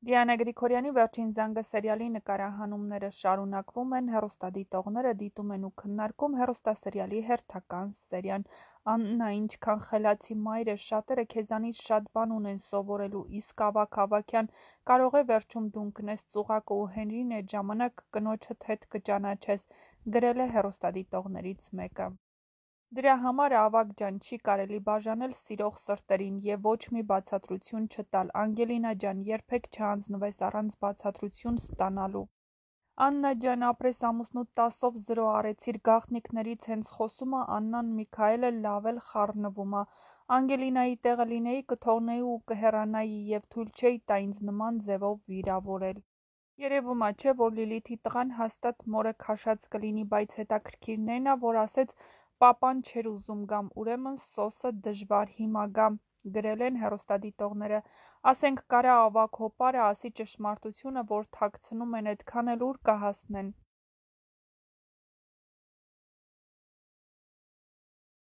Դիանա Գրիգորյանի «Վերջին զանգը» սերիալի նկարահանումները շարունակվում են, հեռուստադիտողները դիտում են ու քննարկում հեռուստասերիալի հերթական սերիան։ Աննա, ինչքան խելացի մայր ես, շատերը քեզանից շատ բան ունեն սովորելու, իսկ Ավագ Ավագյան, կարող է վերջում դու ընկնես ծուղակը ու Հենրին էդ ժամանակ կնոջդ հետ կճանաչես, գրել է հեռուստադիտողներից մեկը։ Դրա համար, Ավագ ջան, չի կարելի բաժանել սիրող սրտերին և ոչ մի բացատրություն չտալ։ Անգելինա ջան, երբեք չհանձնվես առանց բացատրություն ստանալու։ Աննա ջան, ապրես ամուսնուդ 10-ով 0 արեցիր, գաղտնիքներից հենց խոսում ա Աննան Միքայելը լավ էլ խառնվում ա։ Անգելինայի տեղը լինեի, կթողնեի ու կհեռանայի և թույլ չէի տա ինձ նման ձևով վիրավորել։ Երևում ա, չէ՞ որ Լիլիթի տղան հաստատ մորը քաշած կլինի, բայց հետաքրքիրն էն ա, որ ասեց պապան չէր ուզում գամ, ուրեմն սոսը դժվար հիմա գա, գրել են հեռուստադիտողները։ Ասենք կարա ավագ հոպարը ասի ճշմարտությունը, որ թաքցնում են, էդքան էլ ուր կհասնեն։